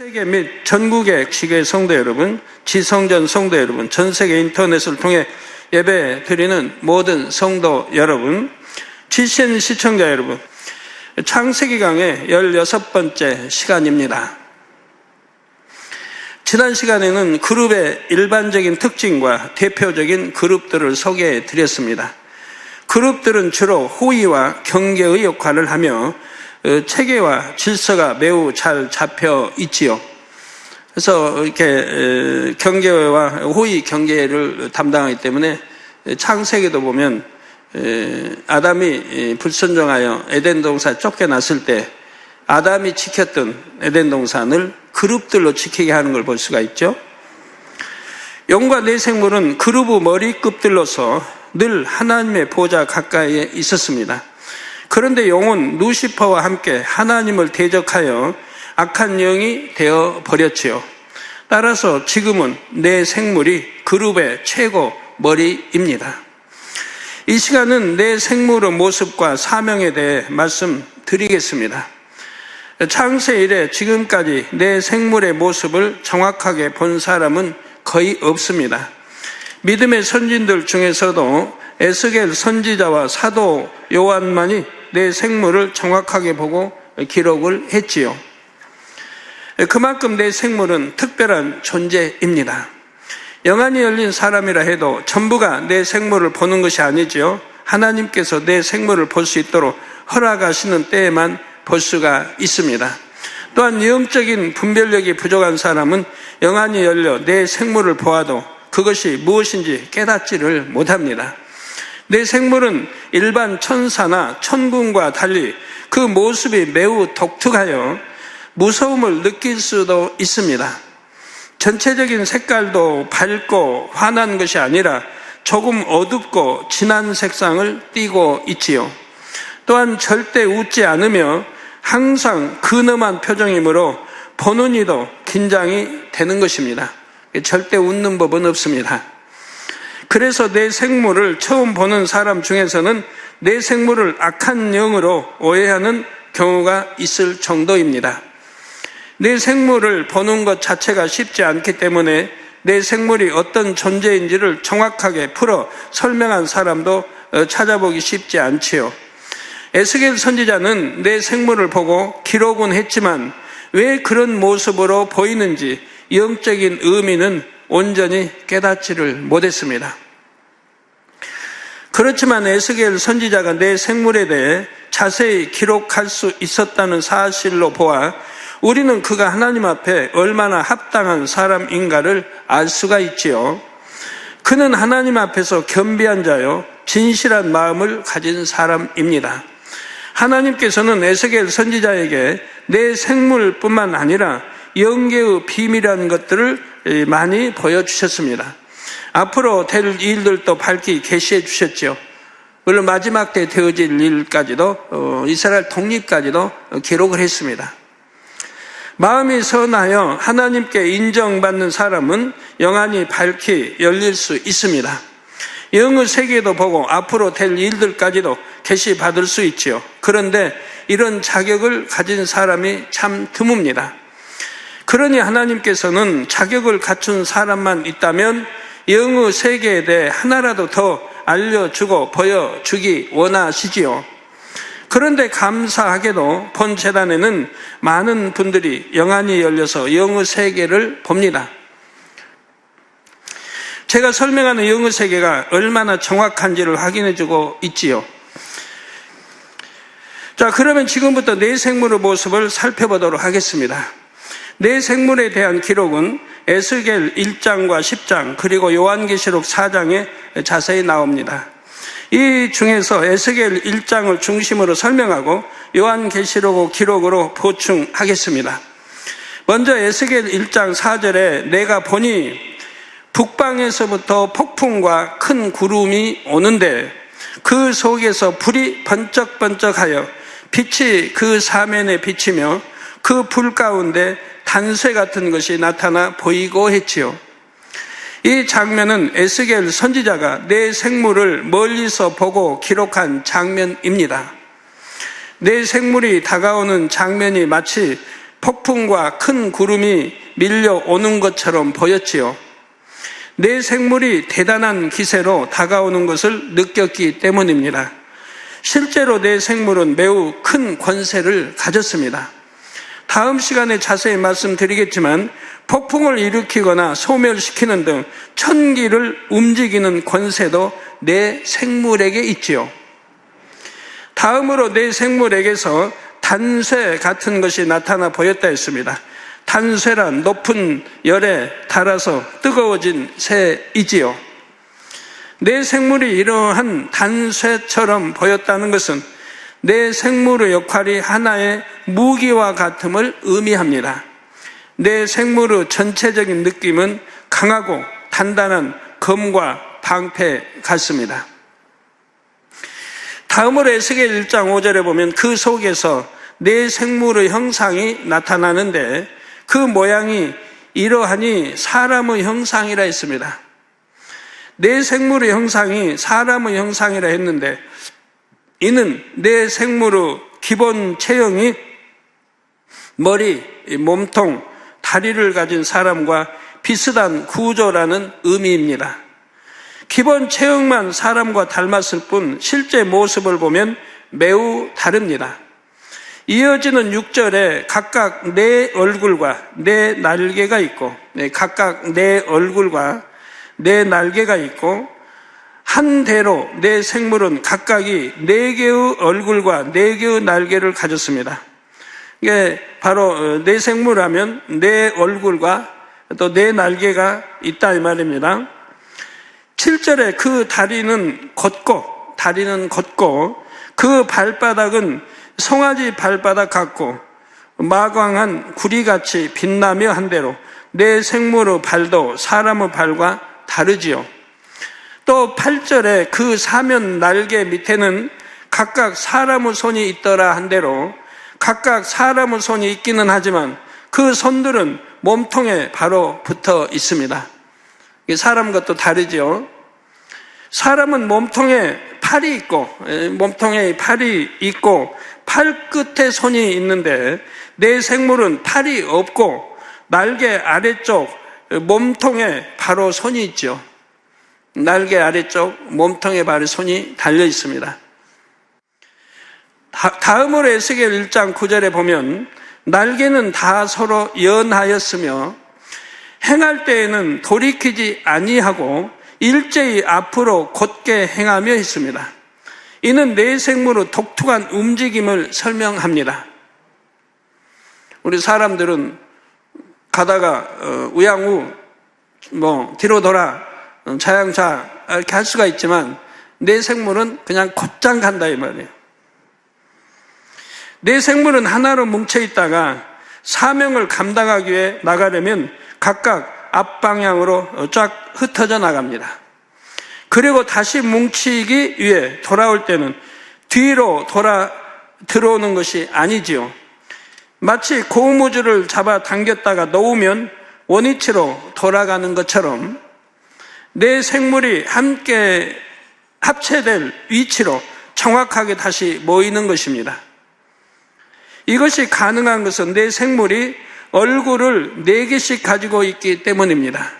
세계 및 전국의 지교회 성도 여러분, 지성전 성도 여러분, 전 세계 인터넷을 통해 예배 드리는 모든 성도 여러분, GCN 시청자 여러분, 창세기 강의 16번째 시간입니다. 지난 시간에는 그룹의 일반적인 특징과 대표적인 그룹들을 소개해 드렸습니다. 그룹들은 주로 호의와 경계의 역할을 하며 체계와 질서가 매우 잘 잡혀 있지요. 그래서 이렇게 경계와 호의 경계를 담당하기 때문에 창세기도 보면 아담이 불순종하여 에덴 동산 쫓겨났을 때 아담이 지켰던 에덴 동산을 그룹들로 지키게 하는 걸 볼 수가 있죠. 용과 내생물은 그룹의 머리급들로서 늘 하나님의 보좌 가까이에 있었습니다. 그런데 용은 루시퍼와 함께 하나님을 대적하여 악한 영이 되어 버렸지요. 따라서 지금은 내 생물이 그룹의 최고 머리입니다. 이 시간은 내 생물의 모습과 사명에 대해 말씀드리겠습니다. 창세 이래 지금까지 내 생물의 모습을 정확하게 본 사람은 거의 없습니다. 믿음의 선진들 중에서도 에스겔 선지자와 사도 요한만이 내 생물을 정확하게 보고 기록을 했지요. 그만큼 내 생물은 특별한 존재입니다. 영안이 열린 사람이라 해도 전부가 내 생물을 보는 것이 아니지요. 하나님께서 내 생물을 볼 수 있도록 허락하시는 때에만 볼 수가 있습니다. 또한 영적인 분별력이 부족한 사람은 영안이 열려 내 생물을 보아도 그것이 무엇인지 깨닫지를 못합니다. 내 생물은 일반 천사나 천군과 달리 그 모습이 매우 독특하여 무서움을 느낄 수도 있습니다. 전체적인 색깔도 밝고 환한 것이 아니라 조금 어둡고 진한 색상을 띠고 있지요. 또한 절대 웃지 않으며 항상 근엄한 표정이므로 보는 이도 긴장이 되는 것입니다. 절대 웃는 법은 없습니다. 그래서 내 생물을 처음 보는 사람 중에서는 내 생물을 악한 영으로 오해하는 경우가 있을 정도입니다. 내 생물을 보는 것 자체가 쉽지 않기 때문에 내 생물이 어떤 존재인지를 정확하게 풀어 설명한 사람도 찾아보기 쉽지 않지요. 에스겔 선지자는 내 생물을 보고 기록은 했지만 왜 그런 모습으로 보이는지 영적인 의미는 온전히 깨닫지를 못했습니다. 그렇지만 에스겔 선지자가 내 생물에 대해 자세히 기록할 수 있었다는 사실로 보아 우리는 그가 하나님 앞에 얼마나 합당한 사람인가를 알 수가 있지요. 그는 하나님 앞에서 겸비한 자요 진실한 마음을 가진 사람입니다. 하나님께서는 에스겔 선지자에게 내 생물뿐만 아니라 영계의 비밀이라는 것들을 많이 보여주셨습니다. 앞으로 될 일들도 밝히 계시해 주셨죠. 물론 마지막 때 되어질 일까지도 이스라엘 독립까지도 기록을 했습니다. 마음이 선하여 하나님께 인정받는 사람은 영안이 밝히 열릴 수 있습니다. 영의 세계도 보고 앞으로 될 일들까지도 계시받을 수 있지요. 그런데 이런 자격을 가진 사람이 참 드뭅니다. 그러니 하나님께서는 자격을 갖춘 사람만 있다면 영의 세계에 대해 하나라도 더 알려주고 보여주기 원하시지요. 그런데 감사하게도 본 재단에는 많은 분들이 영안이 열려서 영의 세계를 봅니다. 제가 설명하는 영의 세계가 얼마나 정확한지를 확인해주고 있지요. 자, 그러면 지금부터 내 생물의 모습을 살펴보도록 하겠습니다. 내 생물에 대한 기록은 에스겔 1장과 10장 그리고 요한계시록 4장에 자세히 나옵니다. 이 중에서 에스겔 1장을 중심으로 설명하고 요한계시록 기록으로 보충하겠습니다. 먼저 에스겔 1장 4절에 내가 보니 북방에서부터 폭풍과 큰 구름이 오는데 그 속에서 불이 번쩍번쩍하여 빛이 그 사면에 비치며 그 불 가운데 단쇠 같은 것이 나타나 보이고 했지요. 이 장면은 에스겔 선지자가 내 생물을 멀리서 보고 기록한 장면입니다. 내 생물이 다가오는 장면이 마치 폭풍과 큰 구름이 밀려오는 것처럼 보였지요. 내 생물이 대단한 기세로 다가오는 것을 느꼈기 때문입니다. 실제로 내 생물은 매우 큰 권세를 가졌습니다. 다음 시간에 자세히 말씀드리겠지만 폭풍을 일으키거나 소멸시키는 등 천기를 움직이는 권세도 내 생물에게 있지요. 다음으로 내 생물에게서 단쇠 같은 것이 나타나 보였다 했습니다. 단쇠란 높은 열에 달아서 뜨거워진 새이지요. 내 생물이 이러한 단쇠처럼 보였다는 것은 내 생물의 역할이 하나의 무기와 같음을 의미합니다. 내 생물의 전체적인 느낌은 강하고 단단한 검과 방패 같습니다. 다음으로 에스겔 1장 5절에 보면 그 속에서 내 생물의 형상이 나타나는데 그 모양이 이러하니 사람의 형상이라 했습니다. 내 생물의 형상이 사람의 형상이라 했는데 이는 내 생물의 기본 체형이 머리, 몸통, 다리를 가진 사람과 비슷한 구조라는 의미입니다. 기본 체형만 사람과 닮았을 뿐 실제 모습을 보면 매우 다릅니다. 이어지는 6절에 각각 내 얼굴과 내 날개가 있고 각각 내 얼굴과 내 날개가 있고 한 대로 내 생물은 각각이 4개의 얼굴과 4개의 날개를 가졌습니다. 이게 바로 내 생물하면 내 얼굴과 또 내 날개가 있다 이 말입니다. 7절에 그 다리는 걷고 그 발바닥은 송아지 발바닥 같고 마광한 구리같이 빛나며 한 대로 내 생물의 발도 사람의 발과 다르지요. 또 8절에 그 사면 날개 밑에는 각각 사람의 손이 있더라 한 대로 각각 사람의 손이 있기는 하지만 그 손들은 몸통에 바로 붙어 있습니다. 사람 것도 다르죠. 사람은 몸통에 팔이 있고 팔 끝에 손이 있는데 내 생물은 팔이 없고 날개 아래쪽 몸통에 바로 손이 있죠. 날개 아래쪽 몸통에 바로 손이 달려 있습니다. 다음으로 에스겔 1장 9절에 보면 날개는 다 서로 연하였으며 행할 때에는 돌이키지 아니하고 일제히 앞으로 곧게 행하며 있습니다. 이는 내 생물의 독특한 움직임을 설명합니다. 우리 사람들은 가다가 우양우 뒤로 돌아 자양자 이렇게 할 수가 있지만 내 생물은 그냥 곧장 간다 이 말이에요. 내 생물은 하나로 뭉쳐 있다가 사명을 감당하기 위해 나가려면 각각 앞방향으로 쫙 흩어져 나갑니다. 그리고 다시 뭉치기 위해 돌아올 때는 뒤로 돌아 들어오는 것이 아니지요. 마치 고무줄을 잡아 당겼다가 놓으면 원위치로 돌아가는 것처럼 내 생물이 함께 합체될 위치로 정확하게 다시 모이는 것입니다. 이것이 가능한 것은 내 생물이 얼굴을 4개씩 가지고 있기 때문입니다.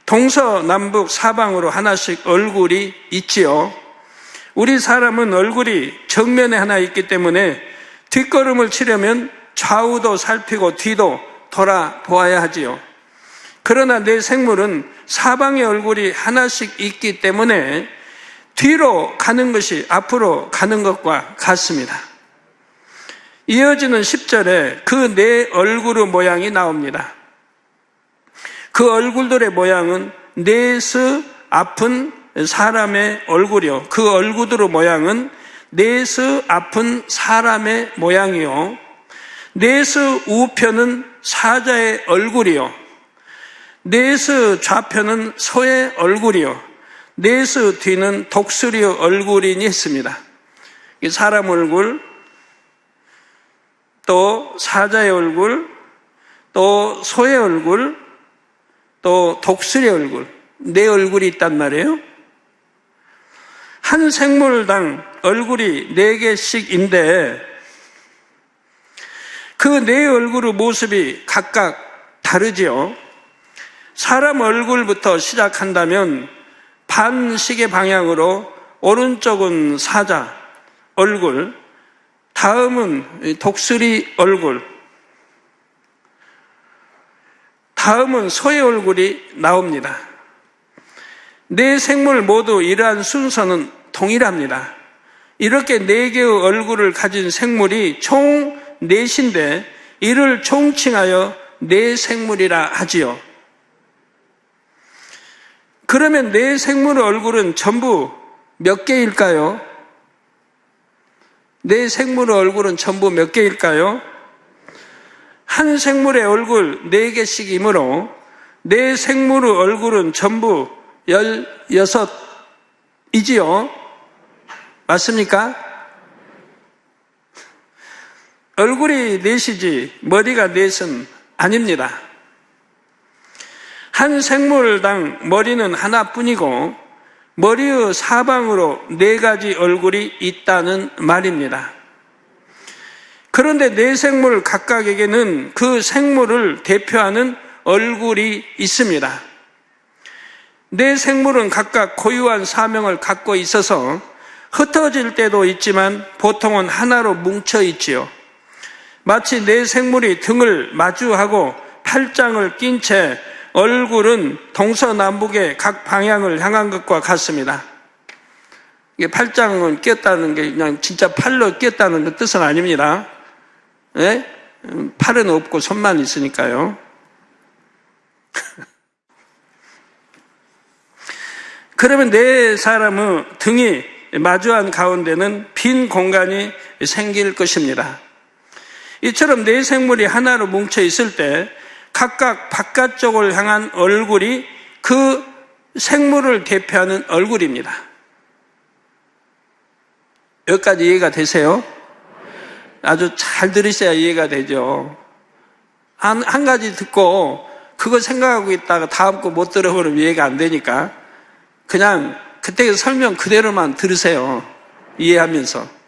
동서남북 사방으로 하나씩 얼굴이 있지요. 우리 사람은 얼굴이 정면에 하나 있기 때문에 뒷걸음을 치려면 좌우도 살피고 뒤도 돌아보아야 하지요. 그러나 내 생물은 사방에 얼굴이 하나씩 있기 때문에 뒤로 가는 것이 앞으로 가는 것과 같습니다. 이어지는 10절에 그 네 얼굴의 모양이 나옵니다. 그 얼굴들의 모양은 넷의 아픈 사람의 얼굴이요. 그 얼굴들의 모양은 넷의 아픈 사람의 모양이요. 넷의 우편은 사자의 얼굴이요. 넷의 좌편은 소의 얼굴이요. 넷의 뒤는 독수리의 얼굴이니 했습니다. 사람 얼굴, 또 사자의 얼굴, 또 소의 얼굴, 또 독수리의 얼굴, 네 얼굴이 있단 말이에요. 한 생물당 얼굴이 4개씩인데 그 네 얼굴의 모습이 각각 다르지요. 사람 얼굴부터 시작한다면 반시계 방향으로 오른쪽은 사자 얼굴, 다음은 독수리 얼굴, 다음은 소의 얼굴이 나옵니다. 네 생물 모두 이러한 순서는 동일합니다. 이렇게 네 개의 얼굴을 가진 생물이 총 넷인데 이를 총칭하여 네 생물이라 하지요. 그러면 네 생물의 얼굴은 전부 몇 개일까요? 네 생물의 얼굴은 전부 몇 개일까요? 한 생물의 얼굴 4개씩이므로 네 생물의 얼굴은 전부 16이지요. 맞습니까? 얼굴이 넷이지 머리가 넷은 아닙니다. 한 생물당 머리는 하나뿐이고 머리의 사방으로 4가지 얼굴이 있다는 말입니다. 그런데 네 생물 각각에게는 그 생물을 대표하는 얼굴이 있습니다. 네 생물은 각각 고유한 사명을 갖고 있어서 흩어질 때도 있지만 보통은 하나로 뭉쳐 있지요. 마치 네 생물이 등을 마주하고 팔짱을 낀 채 얼굴은 동서남북의 각 방향을 향한 것과 같습니다. 이게 팔짱을 꼈다는 게 그냥 진짜 팔로 꼈다는 뜻은 아닙니다. 예? 팔은 없고 손만 있으니까요. 그러면 네 사람의 등이 마주한 가운데는 빈 공간이 생길 것입니다. 이처럼 네 생물이 하나로 뭉쳐 있을 때 각각 바깥쪽을 향한 얼굴이 그 생물을 대표하는 얼굴입니다. 여기까지 이해가 되세요? 아주 잘 들으셔야 이해가 되죠. 한 가지 듣고 그거 생각하고 있다가 다음 거 못 들어보면 이해가 안 되니까 그냥 그때 설명 그대로만 들으세요. 이해하면서.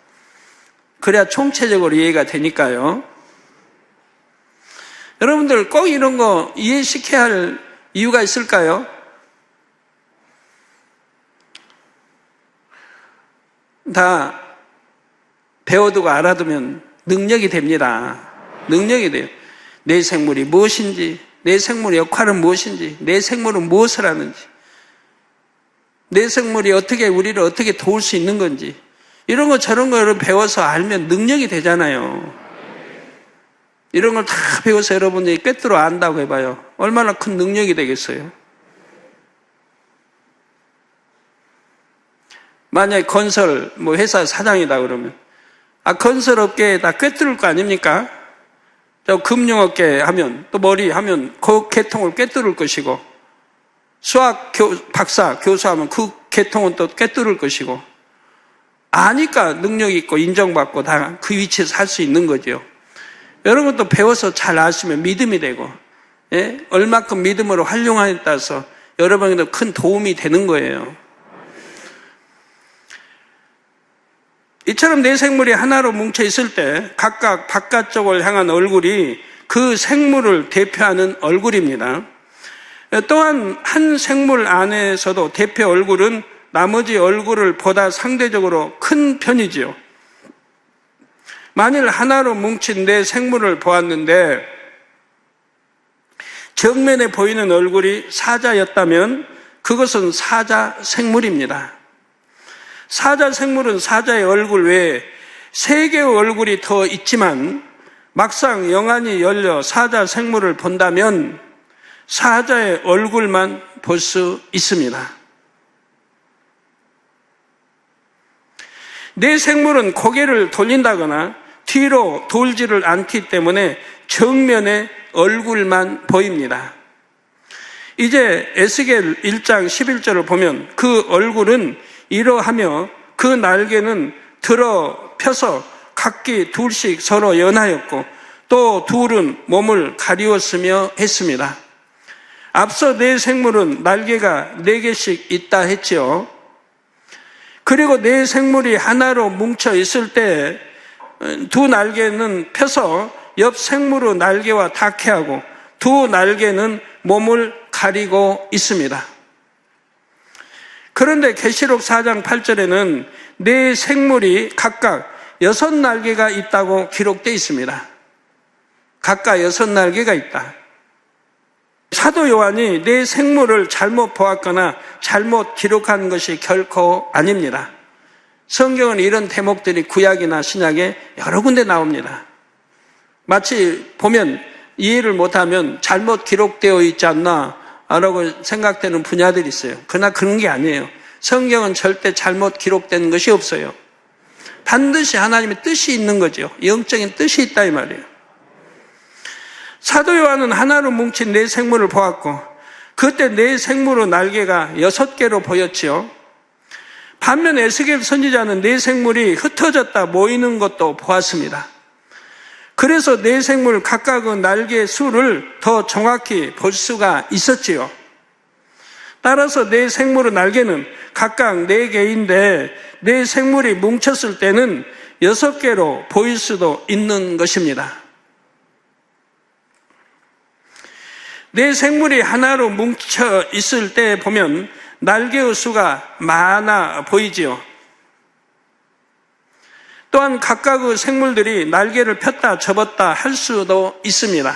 그래야 총체적으로 이해가 되니까요. 여러분들 꼭 이런 거 이해시켜야 할 이유가 있을까요? 다 배워두고 알아두면 능력이 됩니다. 능력이 돼요. 내 생물이 무엇인지, 내 생물의 역할은 무엇인지, 내 생물은 무엇을 하는지, 내 생물이 어떻게 우리를 어떻게 도울 수 있는 건지 이런 거 저런 거를 배워서 알면 능력이 되잖아요. 이런 걸 다 배워서 여러분들이 꿰뚫어 안다고 해봐요. 얼마나 큰 능력이 되겠어요. 만약에 건설 회사 사장이다 그러면 건설업계에 다 꿰뚫을 거 아닙니까? 저 금융업계 하면 또 머리 하면 그 계통을 꿰뚫을 것이고 수학 박사 교수하면 그 계통은 또 꿰뚫을 것이고 아니까 능력 있고 인정받고 다 그 위치에서 할 수 있는 거죠. 이런 것도 배워서 잘 아시면 믿음이 되고 얼마큼 믿음으로 활용하냐에 따라서 여러분에게도 큰 도움이 되는 거예요. 이처럼 네 생물이 하나로 뭉쳐 있을 때 각각 바깥쪽을 향한 얼굴이 그 생물을 대표하는 얼굴입니다. 또한 한 생물 안에서도 대표 얼굴은 나머지 얼굴을 보다 상대적으로 큰 편이지요. 만일 하나로 뭉친 네 생물을 보았는데 정면에 보이는 얼굴이 사자였다면 그것은 사자 생물입니다. 사자 생물은 사자의 얼굴 외에 3개의 얼굴이 더 있지만 막상 영안이 열려 사자 생물을 본다면 사자의 얼굴만 볼 수 있습니다. 네 생물은 고개를 돌린다거나 뒤로 돌지를 않기 때문에 정면에 얼굴만 보입니다. 이제 에스겔 1장 11절을 보면 그 얼굴은 이러하며 그 날개는 들어 펴서 각기 둘씩 서로 연하였고 또 둘은 몸을 가리웠으며 했습니다. 앞서 네 생물은 날개가 4개씩 있다 했지요. 그리고 네 생물이 하나로 뭉쳐 있을 때 두 날개는 펴서 옆 생물의 날개와 닿게 두 날개는 몸을 가리고 있습니다. 그런데 계시록 4장 8절에는 네 생물이 각각 6날개가 있다고 기록되어 있습니다. 각각 6날개가 있다. 사도 요한이 네 생물을 잘못 보았거나 잘못 기록한 것이 결코 아닙니다. 성경은 이런 대목들이 구약이나 신약에 여러 군데 나옵니다. 마치 보면 이해를 못하면 잘못 기록되어 있지 않나 라고 생각되는 분야들이 있어요. 그러나 그런 게 아니에요. 성경은 절대 잘못 기록된 것이 없어요. 반드시 하나님의 뜻이 있는 거죠. 영적인 뜻이 있다 이 말이에요. 사도 요한은 하나로 뭉친 네 생물을 보았고 그때 네 생물의 날개가 6개로 보였지요. 반면 에스겔 선지자는 네 생물이 흩어졌다 모이는 것도 보았습니다. 그래서 네 생물 각각의 날개의 수를 더 정확히 볼 수가 있었지요. 따라서 네 생물의 날개는 각각 4개인데 네 생물이 뭉쳤을 때는 6개로 보일 수도 있는 것입니다. 네 생물이 하나로 뭉쳐 있을 때 보면 날개의 수가 많아 보이지요. 또한 각각의 생물들이 날개를 폈다 접었다 할 수도 있습니다.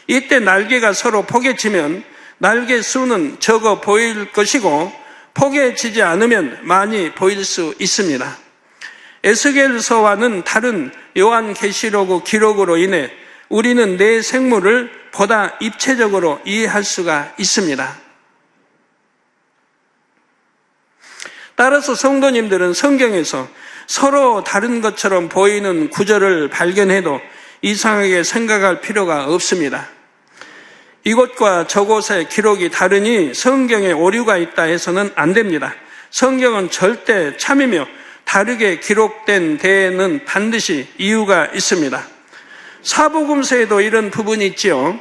이때 날개가 서로 포개지면 날개 수는 적어 보일 것이고 포개지지 않으면 많이 보일 수 있습니다. 에스겔서와는 다른 요한계시록의 기록으로 인해 우리는 네 생물을 보다 입체적으로 이해할 수가 있습니다. 따라서 성도님들은 성경에서 서로 다른 것처럼 보이는 구절을 발견해도 이상하게 생각할 필요가 없습니다. 이곳과 저곳의 기록이 다르니 성경에 오류가 있다 해서는 안 됩니다. 성경은 절대 참이며 다르게 기록된 데에는 반드시 이유가 있습니다. 사복음서에도 이런 부분이 있지요.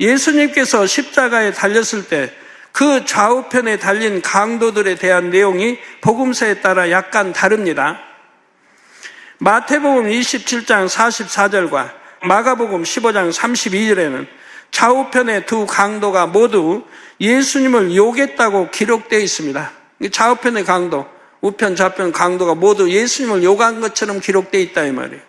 예수님께서 십자가에 달렸을 때 그 좌우편에 달린 강도들에 대한 내용이 복음서에 따라 약간 다릅니다. 마태복음 27장 44절과 마가복음 15장 32절에는 좌우편의 두 강도가 모두 예수님을 욕했다고 기록되어 있습니다. 좌우편의 강도, 우편, 좌편 강도가 모두 예수님을 욕한 것처럼 기록되어 있다 이 말이에요.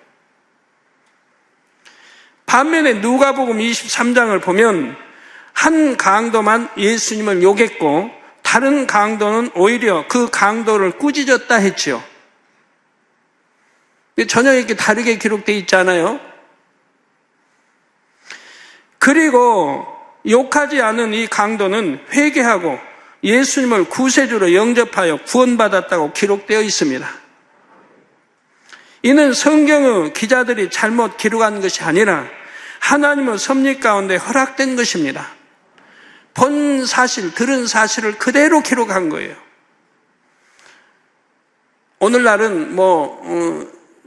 반면에 누가복음 23장을 보면 한 강도만 예수님을 욕했고 다른 강도는 오히려 그 강도를 꾸짖었다 했지요. 전혀 이렇게 다르게 기록되어 있잖아요. 그리고 욕하지 않은 이 강도는 회개하고 예수님을 구세주로 영접하여 구원받았다고 기록되어 있습니다. 이는 성경의 기자들이 잘못 기록한 것이 아니라 하나님의 섭리 가운데 허락된 것입니다. 본 사실, 들은 사실을 그대로 기록한 거예요. 오늘날은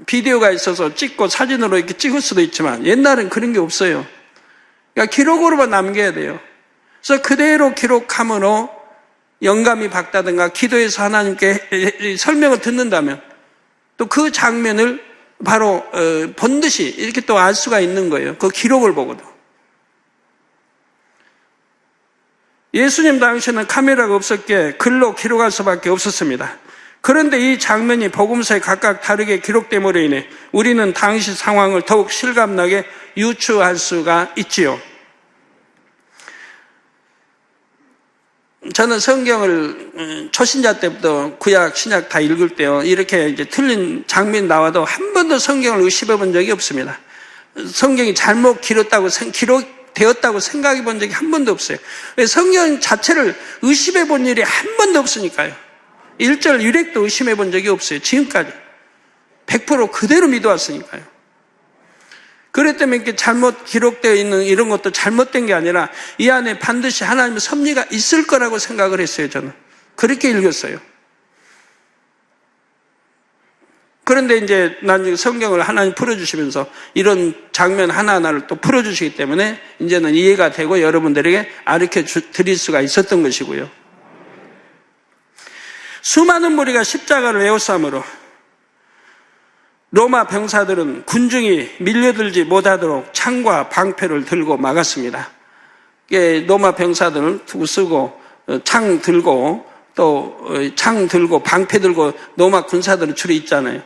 비디오가 있어서 찍고 사진으로 이렇게 찍을 수도 있지만 옛날엔 그런 게 없어요. 그러니까 기록으로만 남겨야 돼요. 그래서 그대로 기록함으로 영감이 받다든가 기도해서 하나님께 설명을 듣는다면 또 그 장면을 바로 본듯이 이렇게 또 알 수가 있는 거예요. 그 기록을 보고도. 예수님 당시에는 카메라가 없었기에 글로 기록할 수밖에 없었습니다. 그런데 이 장면이 복음서에 각각 다르게 기록됨으로 인해 우리는 당시 상황을 더욱 실감나게 유추할 수가 있지요. 저는 성경을 초신자 때부터 구약, 신약 다 읽을 때요. 이렇게 이제 틀린 장면이 나와도 한 번도 성경을 의심해 본 적이 없습니다. 성경이 잘못 기록되었다고 생각해 본 적이 한 번도 없어요. 성경 자체를 의심해 본 일이 한 번도 없으니까요. 1절 유력도 의심해 본 적이 없어요. 지금까지. 100% 그대로 믿어왔으니까요. 그렇기 때문에 이렇게 잘못 기록되어 있는 이런 것도 잘못된 게 아니라 이 안에 반드시 하나님의 섭리가 있을 거라고 생각을 했어요, 저는. 그렇게 읽었어요. 그런데 이제 난 성경을 하나님 풀어주시면서 이런 장면 하나하나를 또 풀어주시기 때문에 이제는 이해가 되고 여러분들에게 가르쳐 드릴 수가 있었던 것이고요. 수많은 무리가 십자가를 에워싸므로 로마 병사들은 군중이 밀려들지 못하도록 창과 방패를 들고 막았습니다. 로마 병사들을 두고 쓰고 창 들고 또 창 들고 방패 들고 로마 군사들은 줄에 있잖아요.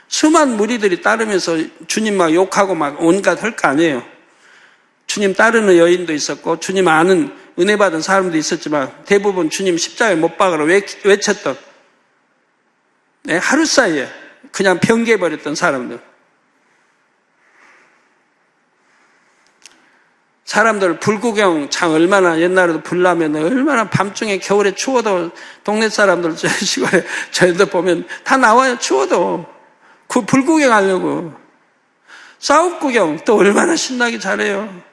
수많은 무리들이 따르면서 주님 막 욕하고 막 온갖 할 거 아니에요. 주님 따르는 여인도 있었고 주님 아는 은혜 받은 사람도 있었지만 대부분 주님 십자가에 못 박으라 외쳤던 하루 사이에 그냥 변개해버렸던 사람들 불구경 참 얼마나 옛날에도 불나면 얼마나 밤중에 겨울에 추워도 동네 사람들 시골에 저희들 보면 다 나와요. 추워도 그 불구경 하려고 싸움 구경 또 얼마나 신나게 잘해요.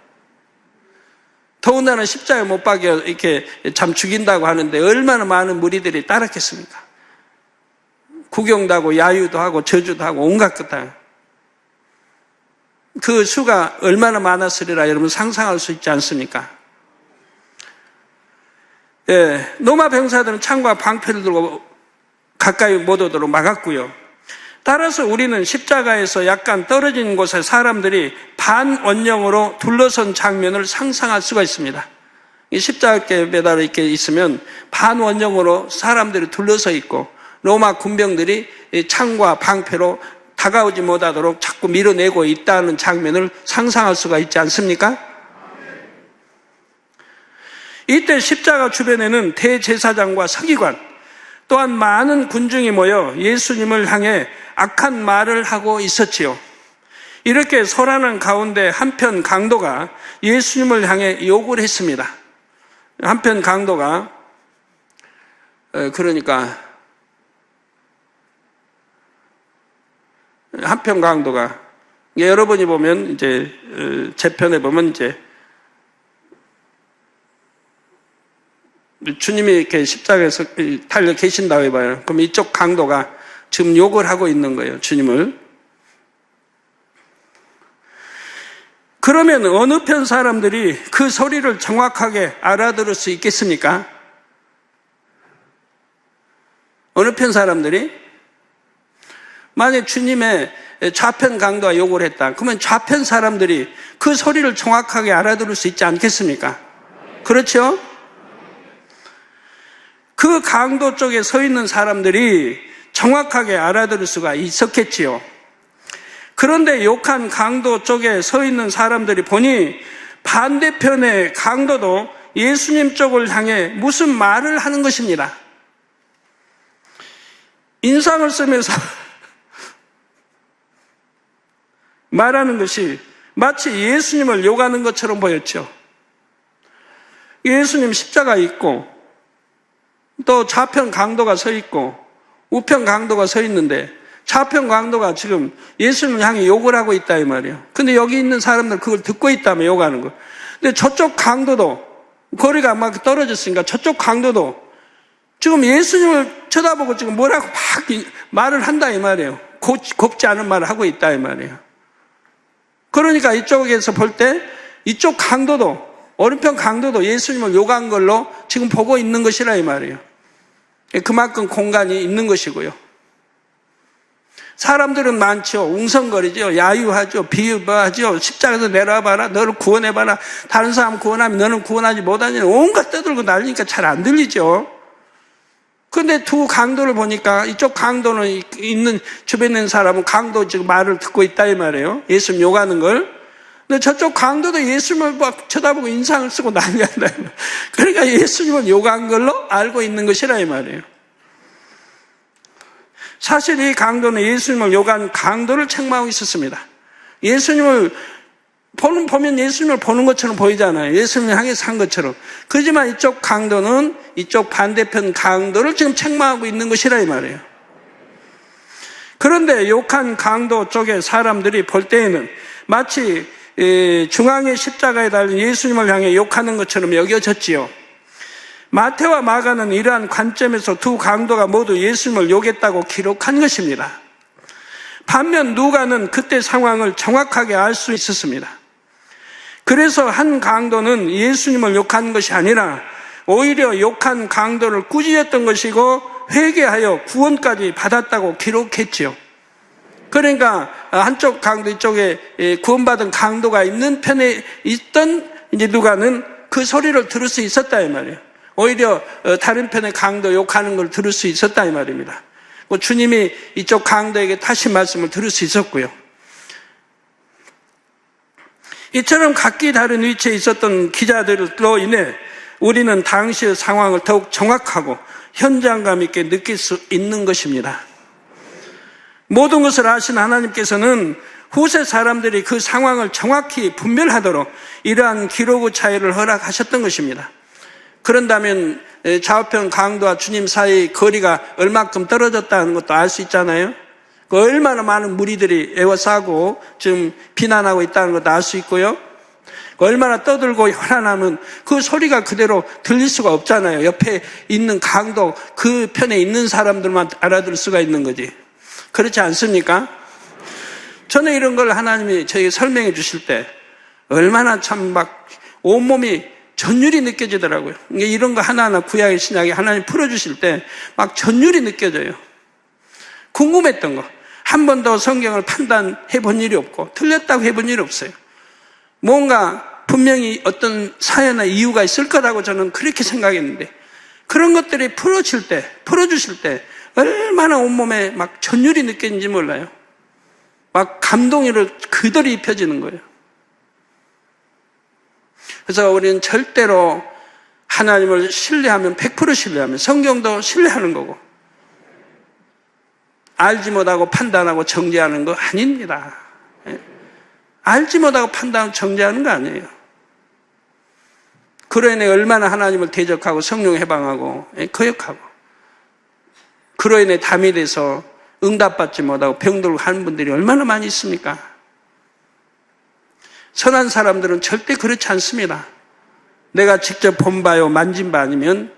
더군다나 십자가에 못 박여 이렇게 참 죽인다고 하는데 얼마나 많은 무리들이 따랐겠습니까? 구경도 하고 야유도 하고 저주도 하고 온갖 것 다. 그 수가 얼마나 많았으리라 여러분 상상할 수 있지 않습니까? 로마 병사들은 창과 방패를 들고 가까이 못 오도록 막았고요. 따라서 우리는 십자가에서 약간 떨어진 곳에 사람들이 반원령으로 둘러선 장면을 상상할 수가 있습니다. 이 십자가에 매달려 이렇게 있으면 반원령으로 사람들이 둘러서 있고 로마 군병들이 창과 방패로 다가오지 못하도록 자꾸 밀어내고 있다는 장면을 상상할 수가 있지 않습니까? 이때 십자가 주변에는 대제사장과 서기관 또한 많은 군중이 모여 예수님을 향해 악한 말을 하고 있었지요. 이렇게 소란한 가운데 한편 강도가 예수님을 향해 욕을 했습니다. 한편 강도가 여러분이 보면 이제 재편에 보면 이제 주님이 이렇게 십자가에서 달려 계신다고 해봐요. 그럼 이쪽 강도가 지금 욕을 하고 있는 거예요, 주님을. 그러면 어느 편 사람들이 그 소리를 정확하게 알아들을 수 있겠습니까? 어느 편 사람들이? 만약 주님의 좌편 강도가 욕을 했다. 그러면 좌편 사람들이 그 소리를 정확하게 알아들을 수 있지 않겠습니까? 그렇죠? 그 강도 쪽에 서 있는 사람들이 정확하게 알아들을 수가 있었겠지요. 그런데 욕한 강도 쪽에 서 있는 사람들이 보니 반대편의 강도도 예수님 쪽을 향해 무슨 말을 하는 것입니다. 인상을 쓰면서 말하는 것이 마치 예수님을 욕하는 것처럼 보였죠. 예수님 십자가에 있고 또 좌편 강도가 서 있고 우편 강도가 서 있는데 좌편 강도가 지금 예수님을 향해 욕을 하고 있다 이 말이에요. 근데 여기 있는 사람들 그걸 듣고 있다며 욕하는 거. 근데 저쪽 강도도 거리가 막 떨어졌으니까 저쪽 강도도 지금 예수님을 쳐다보고 지금 뭐라고 막 말을 한다 이 말이에요. 곱지 않은 말을 하고 있다 이 말이에요. 그러니까 이쪽에서 볼 때 이쪽 강도도 오른편 강도도 예수님을 욕한 걸로 지금 보고 있는 것이라 이 말이에요. 그만큼 공간이 있는 것이고요. 사람들은 많죠. 웅성거리죠. 야유하죠. 비유하죠. 십자가에서 내려와봐라. 너를 구원해봐라. 다른 사람 구원하면 너는 구원하지 못하니 온갖 떠들고 난리니까 잘 안 들리죠. 그런데 두 강도를 보니까 이쪽 강도는 있는 주변에 있는 사람은 강도 지금 말을 듣고 있다 이 말이에요. 예수님 욕하는 걸. 근데 저쪽 강도도 예수님을 막 쳐다보고 인상을 쓰고 난리한다. 그러니까 예수님을 욕한 걸로 알고 있는 것이라 이 말이에요. 사실 이 강도는 예수님을 욕한 강도를 책망하고 있었습니다. 예수님을 보면 예수님을 보는 것처럼 보이잖아요. 예수님을 향해서 한 것처럼. 그렇지만 이쪽 강도는 이쪽 반대편 강도를 지금 책망하고 있는 것이라 이 말이에요. 그런데 욕한 강도 쪽의 사람들이 볼 때에는 마치 중앙의 십자가에 달린 예수님을 향해 욕하는 것처럼 여겨졌지요. 마태와 마가는 이러한 관점에서 두 강도가 모두 예수님을 욕했다고 기록한 것입니다. 반면 누가는 그때 상황을 정확하게 알 수 있었습니다. 그래서 한 강도는 예수님을 욕한 것이 아니라 오히려 욕한 강도를 꾸짖었던 것이고 회개하여 구원까지 받았다고 기록했지요. 그러니까 한쪽 강도 이쪽에 구원받은 강도가 있는 편에 있던 이제 누가는 그 소리를 들을 수 있었다 이 말이에요. 오히려 다른 편의 강도 욕하는 걸 들을 수 있었다 이 말입니다. 주님이 이쪽 강도에게 다시 말씀을 들을 수 있었고요. 이처럼 각기 다른 위치에 있었던 기자들로 인해 우리는 당시의 상황을 더욱 정확하고 현장감 있게 느낄 수 있는 것입니다. 모든 것을 아신 하나님께서는 후세 사람들이 그 상황을 정확히 분별하도록 이러한 기록의 차이를 허락하셨던 것입니다. 그런다면 좌우편 강도와 주님 사이의 거리가 얼마큼 떨어졌다는 것도 알 수 있잖아요. 얼마나 많은 무리들이 에워싸고 지금 비난하고 있다는 것도 알 수 있고요. 얼마나 떠들고 혈안하면 그 소리가 그대로 들릴 수가 없잖아요. 옆에 있는 강도, 그 편에 있는 사람들만 알아들을 수가 있는 거지. 그렇지 않습니까? 저는 이런 걸 하나님이 저에게 설명해 주실 때 얼마나 참 막 온몸이 전율이 느껴지더라고요. 이런 거 하나하나 구약의 신약에 하나님 풀어주실 때 막 전율이 느껴져요. 궁금했던 거. 한 번도 성경을 판단해 본 일이 없고 틀렸다고 해본 일이 없어요. 뭔가 분명히 어떤 사연이나 이유가 있을 거라고 저는 그렇게 생각했는데 그런 것들이 풀어주실 때 얼마나 온몸에 막 전율이 느껴지는지 몰라요. 막 감동이 그대로 입혀지는 거예요. 그래서 우리는 절대로 하나님을 신뢰하면 100% 신뢰하면 성경도 신뢰하는 거고 알지 못하고 판단하고 정죄하는 거 아닙니다. 알지 못하고 판단하고 정죄하는 거 아니에요. 그로 인해 얼마나 하나님을 대적하고 성령 해방하고 거역하고 그로 인해 담이 돼서 응답받지 못하고 병들고 하는 분들이 얼마나 많이 있습니까? 선한 사람들은 절대 그렇지 않습니다. 내가 직접 본 바요 만진 바 아니면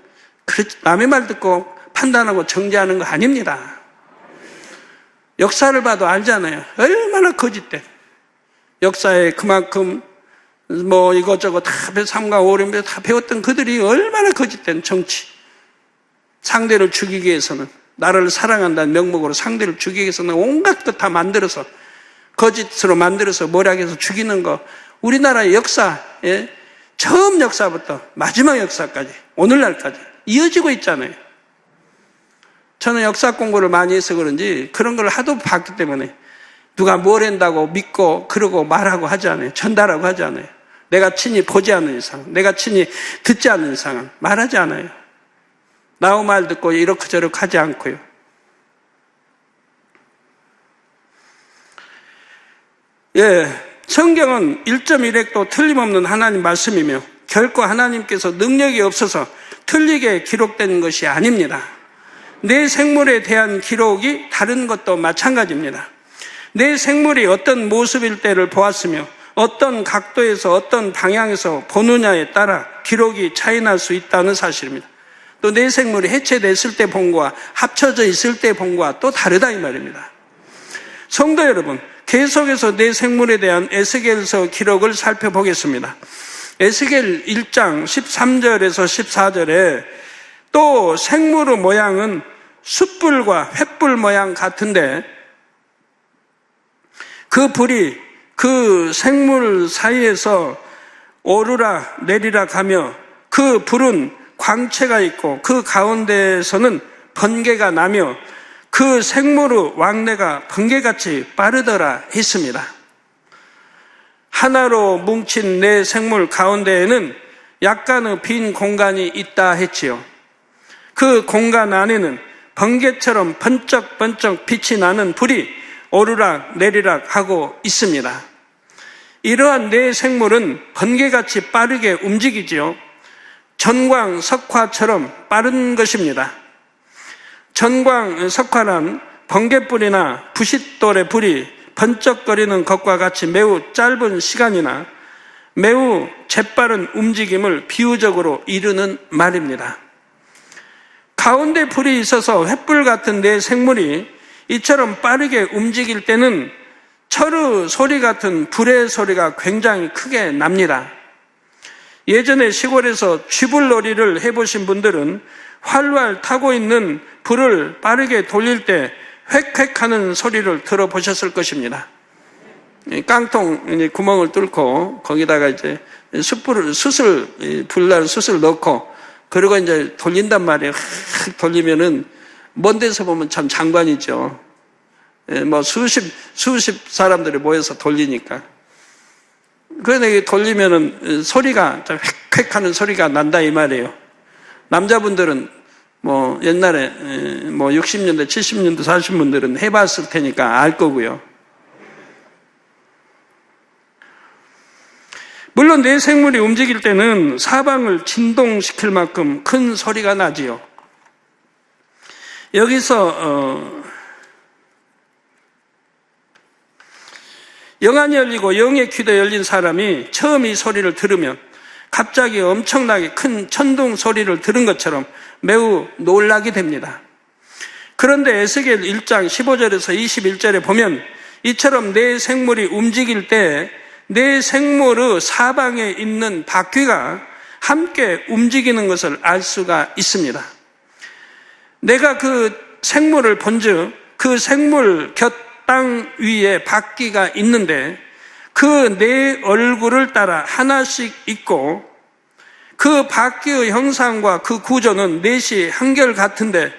남의 말 듣고 판단하고 정죄하는 거 아닙니다. 역사를 봐도 알잖아요. 얼마나 거짓된 역사에 그만큼 뭐 이것저것 다 삼가 오림에 다 배웠던 그들이 얼마나 거짓된 정치, 상대를 죽이기 위해서는 나를 사랑한다는 명목으로 상대를 죽이기 위해서는 온갖 것 다 만들어서 거짓으로 만들어서 모략해서 죽이는 거 우리나라의 역사에 처음 역사부터 마지막 역사까지 오늘날까지 이어지고 있잖아요. 저는 역사 공부를 많이 해서 그런지 그런 걸 하도 봤기 때문에 누가 뭘 한다고 믿고 그러고 말하고 하지 않아요. 전달하고 하지 않아요. 내가 친히 보지 않는 이상, 내가 친히 듣지 않는 이상은 말하지 않아요. 나의 말 듣고 이렇게 저렇게 하지 않고요. 성경은 1.1획도 틀림없는 하나님 말씀이며 결코 하나님께서 능력이 없어서 틀리게 기록된 것이 아닙니다. 내 생물에 대한 기록이 다른 것도 마찬가지입니다. 내 생물이 어떤 모습일 때를 보았으며 어떤 각도에서 어떤 방향에서 보느냐에 따라 기록이 차이날 수 있다는 사실입니다. 또 내 생물이 해체됐을 때 본 거와 합쳐져 있을 때 본 거와 또 다르다 이 말입니다. 성도 여러분, 계속해서 내 생물에 대한 에스겔서 기록을 살펴보겠습니다. 에스겔 1장 13절에서 14절에 또 생물의 모양은 숯불과 횃불 모양 같은데 그 불이 그 생물 사이에서 오르락 내리락 하며 그 불은 광채가 있고 그 가운데에서는 번개가 나며 그 생물의 왕래가 번개같이 빠르더라 했습니다. 하나로 뭉친 내 생물 가운데에는 약간의 빈 공간이 있다 했지요. 그 공간 안에는 번개처럼 번쩍번쩍 빛이 나는 불이 오르락 내리락 하고 있습니다. 이러한 내 생물은 번개같이 빠르게 움직이지요. 전광 석화처럼 빠른 것입니다. 전광 석화란 번개불이나 부싯돌의 불이 번쩍거리는 것과 같이 매우 짧은 시간이나 매우 재빠른 움직임을 비유적으로 이루는 말입니다. 가운데 불이 있어서 횃불 같은 내 생물이 이처럼 빠르게 움직일 때는 철의 소리 같은 불의 소리가 굉장히 크게 납니다. 예전에 시골에서 쥐불놀이를 해보신 분들은 활활 타고 있는 불을 빠르게 돌릴 때 획획하는 소리를 들어보셨을 것입니다. 깡통 구멍을 뚫고 거기다가 이제 불난 숯을 넣고 그리고 이제 돌린단 말이에요. 돌리면은 먼 데서 보면 참 장관이죠. 뭐 수십 사람들이 모여서 돌리니까. 그런데 돌리면은 소리가 획획하는 소리가 난다 이 말이에요. 남자분들은 뭐 옛날에 뭐 60년대, 70년대 사신 분들은 해봤을 테니까 알 거고요. 물론 내 생물이 움직일 때는 사방을 진동시킬 만큼 큰 소리가 나지요. 여기서 영안이 열리고 영의 귀도 열린 사람이 처음 이 소리를 들으면 갑자기 엄청나게 큰 천둥 소리를 들은 것처럼 매우 놀라게 됩니다. 그런데 에스겔 1장 15절에서 21절에 보면 이처럼 내 생물이 움직일 때 내 생물의 사방에 있는 바퀴가 함께 움직이는 것을 알 수가 있습니다. 내가 그 생물을 본즉 그 생물 곁 땅 위에 바퀴가 있는데 그 네 얼굴을 따라 하나씩 있고 그 바퀴의 형상과 그 구조는 넷이 한결 같은데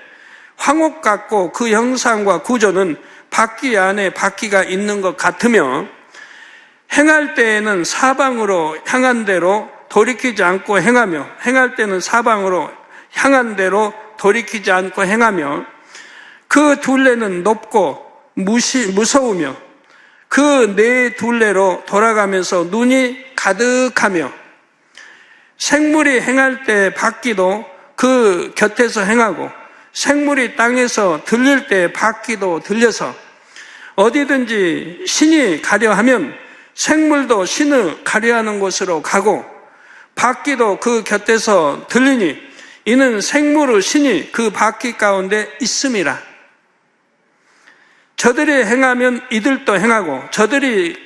황옥 같고 그 형상과 구조는 바퀴 안에 바퀴가 있는 것 같으며 행할 때에는 사방으로 향한 대로 돌이키지 않고 행하며 행할 때는 사방으로 향한 대로 돌이키지 않고 행하며 그 둘레는 높고 무서우며 그 네 둘레로 돌아가면서 눈이 가득하며 생물이 행할 때 바퀴도 그 곁에서 행하고 생물이 땅에서 들릴 때 바퀴도 들려서 어디든지 신이 가려하면 생물도 신을 가려하는 곳으로 가고 바퀴도 그 곁에서 들리니 이는 생물의 신이 그 바퀴 가운데 있음이라. 저들이 행하면 이들도 행하고 저들이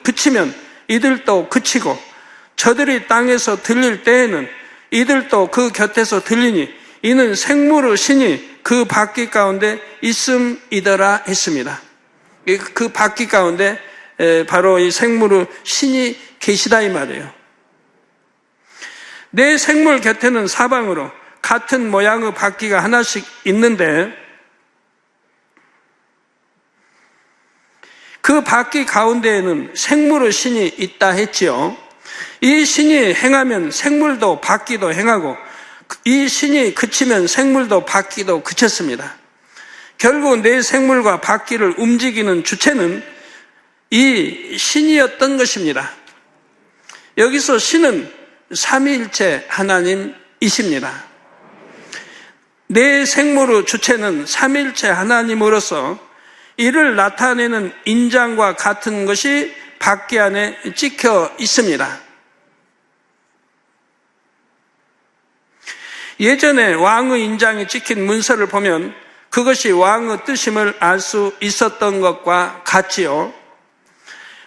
그치면 이들도 그치고 저들이 땅에서 들릴 때에는 이들도 그 곁에서 들리니 이는 생물의 신이 그 바퀴 가운데 있음이더라 했습니다. 그 바퀴 가운데 바로 이 생물의 신이 계시다 이 말이에요. 내 생물 곁에는 사방으로 같은 모양의 바퀴가 하나씩 있는데 그 바퀴 가운데에는 생물의 신이 있다 했지요. 이 신이 행하면 생물도 바퀴도 행하고 이 신이 그치면 생물도 바퀴도 그쳤습니다. 결국 내 생물과 바퀴를 움직이는 주체는 이 신이었던 것입니다. 여기서 신은 삼위일체 하나님이십니다. 내 생물의 주체는 삼위일체 하나님으로서 이를 나타내는 인장과 같은 것이 바퀴 안에 찍혀 있습니다. 예전에 왕의 인장이 찍힌 문서를 보면 그것이 왕의 뜻임을 알 수 있었던 것과 같지요.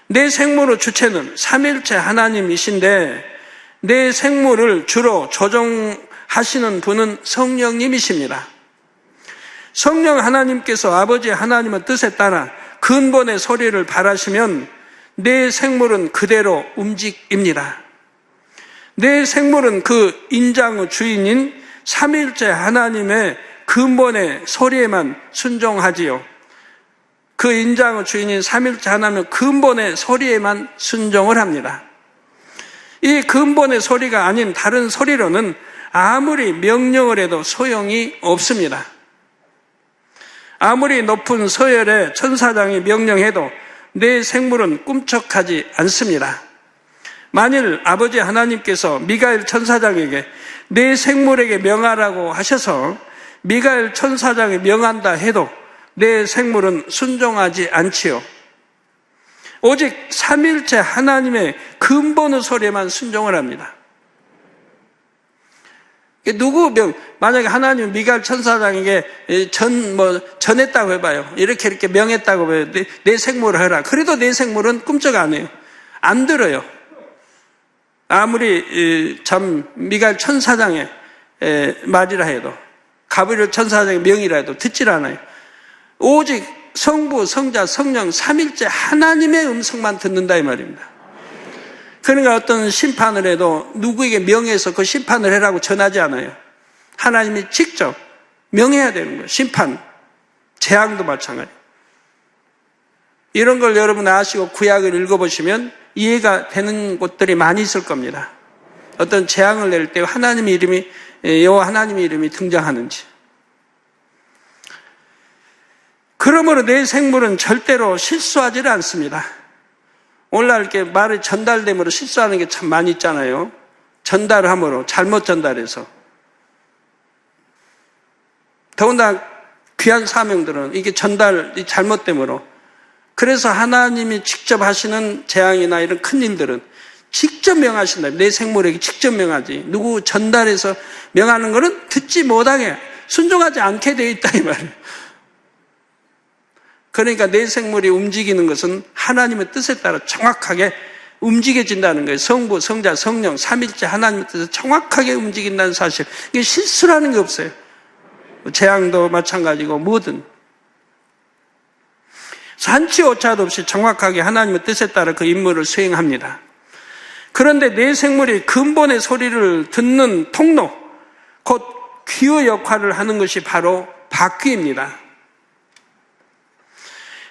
내 생물의 주체는 삼위일체 하나님이신데 내 생물을 주로 조종하시는 분은 성령님이십니다. 성령 하나님께서 아버지 하나님의 뜻에 따라 근본의 소리를 발하시면 내 생물은 그대로 움직입니다. 내 생물은 그 인장의 주인인 삼위일체 하나님의 근본의 소리에만 순종하지요. 그 인장의 주인인 삼위일체 하나님의 근본의 소리에만 순종을 합니다. 이 근본의 소리가 아닌 다른 소리로는 아무리 명령을 해도 소용이 없습니다. 아무리 높은 서열의 천사장이 명령해도 내 생물은 꿈쩍하지 않습니다. 만일 아버지 하나님께서 미가엘 천사장에게 내 생물에게 명하라고 하셔서 미가엘 천사장이 명한다 해도 내 생물은 순종하지 않지요. 오직 삼위일체 하나님의 근본의 소리에만 순종을 합니다. 만약에 하나님 미가엘 천사장에게 전했다고 해봐요. 이렇게 명했다고 해요. 내 생물을 해라. 그래도 내 생물은 꿈쩍 안 해요. 안 들어요. 아무리 미가엘 천사장의 말이라 해도 가브리엘 천사장의 명이라 해도 듣질 않아요. 오직 성부, 성자, 성령, 삼일째 하나님의 음성만 듣는다 이 말입니다. 그러니까 어떤 심판을 해도 누구에게 명해서 그 심판을 해라고 전하지 않아요. 하나님이 직접 명해야 되는 거예요. 심판, 재앙도 마찬가지. 이런 걸 여러분 아시고 구약을 읽어보시면 이해가 되는 곳들이 많이 있을 겁니다. 어떤 재앙을 낼 때 하나님의 이름이, 여호와 하나님의 이름이 등장하는지. 그러므로 내 생물은 절대로 실수하지를 않습니다. 오늘날 이렇게 말이 전달됨으로 실수하는 게 참 많이 있잖아요. 전달함으로, 잘못 전달해서. 더군다나 귀한 사명들은 이게 전달이 잘못됨으로. 그래서 하나님이 직접 하시는 재앙이나 이런 큰 일들은 직접 명하신다. 내 생물에게 직접 명하지. 누구 전달해서 명하는 거는 듣지 못하게, 순종하지 않게 되어 있다 이 말이에요. 그러니까 내 생물이 움직이는 것은 하나님의 뜻에 따라 정확하게 움직여진다는 거예요. 성부, 성자, 성령, 삼일째 하나님의 뜻에 정확하게 움직인다는 사실. 이게 실수라는 게 없어요. 재앙도 마찬가지고 뭐든. 산치 오차도 없이 정확하게 하나님의 뜻에 따라 그 임무를 수행합니다. 그런데 내 생물이 근본의 소리를 듣는 통로, 곧 귀의 역할을 하는 것이 바로 바퀴입니다.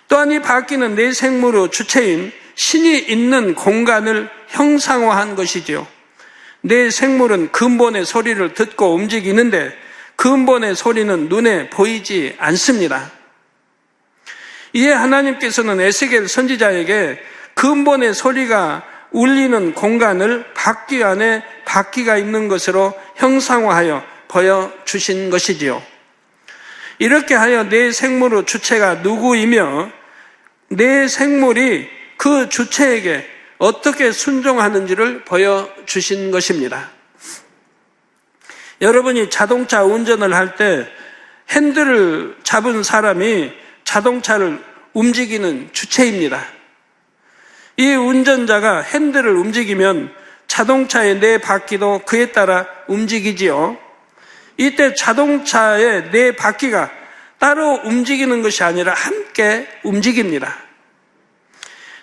또한 이 바퀴는 내 생물의 주체인 신이 있는 공간을 형상화한 것이지요. 내 생물은 근본의 소리를 듣고 움직이는데 근본의 소리는 눈에 보이지 않습니다. 이에 하나님께서는 에스겔 선지자에게 근본의 소리가 울리는 공간을 바퀴 안에 바퀴가 있는 것으로 형상화하여 보여주신 것이지요. 이렇게 하여 내 생물의 주체가 누구이며 내 생물이 그 주체에게 어떻게 순종하는지를 보여주신 것입니다. 여러분이 자동차 운전을 할 때 핸들을 잡은 사람이 자동차를 움직이는 주체입니다. 이 운전자가 핸들을 움직이면 자동차의 네 바퀴도 그에 따라 움직이지요. 이때 자동차의 네 바퀴가 따로 움직이는 것이 아니라 함께 움직입니다.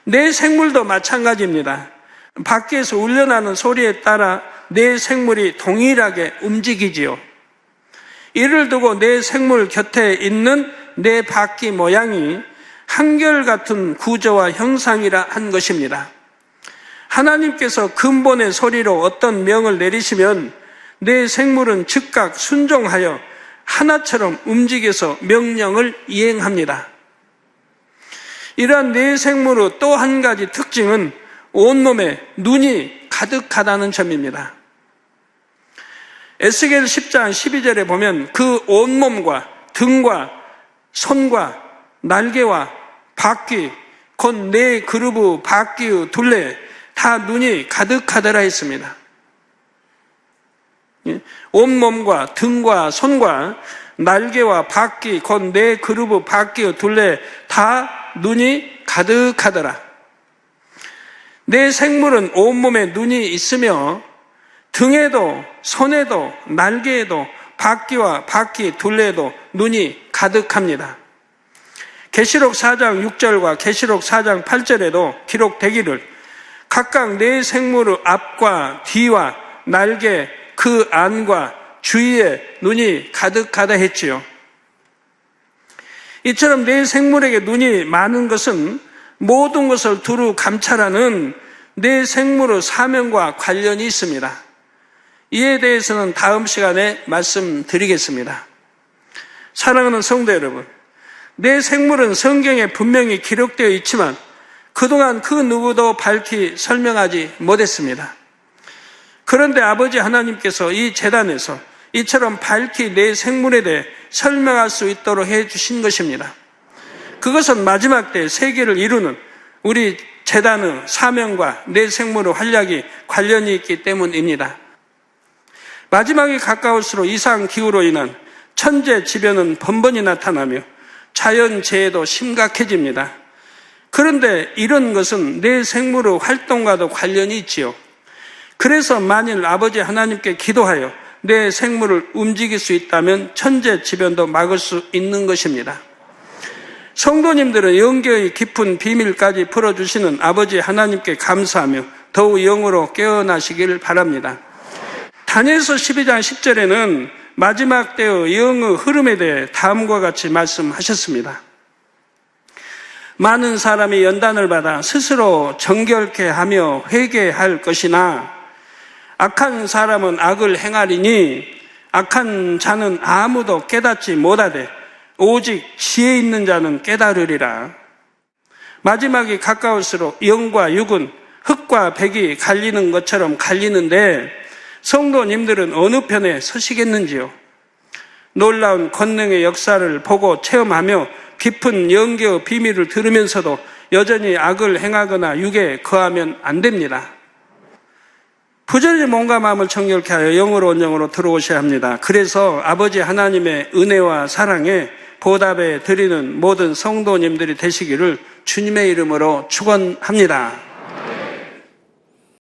내 생물도 마찬가지입니다. 밖에서 울려나는 소리에 따라 내 생물이 동일하게 움직이지요. 이를 두고 내 생물 곁에 있는 내 바퀴 모양이 한결같은 구조와 형상이라 한 것입니다. 하나님께서 근본의 소리로 어떤 명을 내리시면 내 생물은 즉각 순종하여 하나처럼 움직여서 명령을 이행합니다. 이러한 내 생물의 또 한 가지 특징은 온몸에 눈이 가득하다는 점입니다. 에스겔 10장 12절에 보면 그 온몸과 등과 손과 날개와 바퀴, 곧 네 그루브 바퀴의 둘레 다 눈이 가득하더라 했습니다. 온몸과 등과 손과 날개와 바퀴, 곧 네 그루브 바퀴의 둘레 다 눈이 가득하더라. 내 생물은 온몸에 눈이 있으며 등에도 손에도 날개에도 바퀴와 바퀴 둘레에도 눈이 가득합니다. 계시록 4장 6절과 계시록 4장 8절에도 기록되기를 각각 내 생물의 앞과 뒤와 날개 그 안과 주위에 눈이 가득하다 했지요. 이처럼 내 생물에게 눈이 많은 것은 모든 것을 두루 감찰하는 내 생물의 사명과 관련이 있습니다. 이에 대해서는 다음 시간에 말씀드리겠습니다. 사랑하는 성도 여러분, 내 생물은 성경에 분명히 기록되어 있지만 그동안 그 누구도 밝히 설명하지 못했습니다. 그런데 아버지 하나님께서 이 제단에서 이처럼 밝히 내 생물에 대해 설명할 수 있도록 해주신 것입니다. 그것은 마지막 때 세계를 이루는 우리 제단의 사명과 내 생물의 활약이 관련이 있기 때문입니다. 마지막이 가까울수록 이상기후로 인한 천재지변은 번번이 나타나며 자연재해도 심각해집니다. 그런데 이런 것은 내 생물의 활동과도 관련이 있지요. 그래서 만일 아버지 하나님께 기도하여 내 생물을 움직일 수 있다면 천재지변도 막을 수 있는 것입니다. 성도님들은 영계의 깊은 비밀까지 풀어주시는 아버지 하나님께 감사하며 더욱 영으로 깨어나시길 바랍니다. 다니엘서 12장 10절에는 마지막 때의 영의 흐름에 대해 다음과 같이 말씀하셨습니다. 많은 사람이 연단을 받아 스스로 정결케 하며 회개할 것이나 악한 사람은 악을 행하리니 악한 자는 아무도 깨닫지 못하되 오직 지혜 있는 자는 깨달으리라. 마지막이 가까울수록 영과 육은 흙과 백이 갈리는 것처럼 갈리는데 성도님들은 어느 편에 서시겠는지요? 놀라운 권능의 역사를 보고 체험하며 깊은 영계의 비밀을 들으면서도 여전히 악을 행하거나 육에 거하면 안 됩니다. 부전히 몸과 마음을 정결케 하여 영으로 온영으로 들어오셔야 합니다. 그래서 아버지 하나님의 은혜와 사랑에 보답해 드리는 모든 성도님들이 되시기를 주님의 이름으로 축원합니다.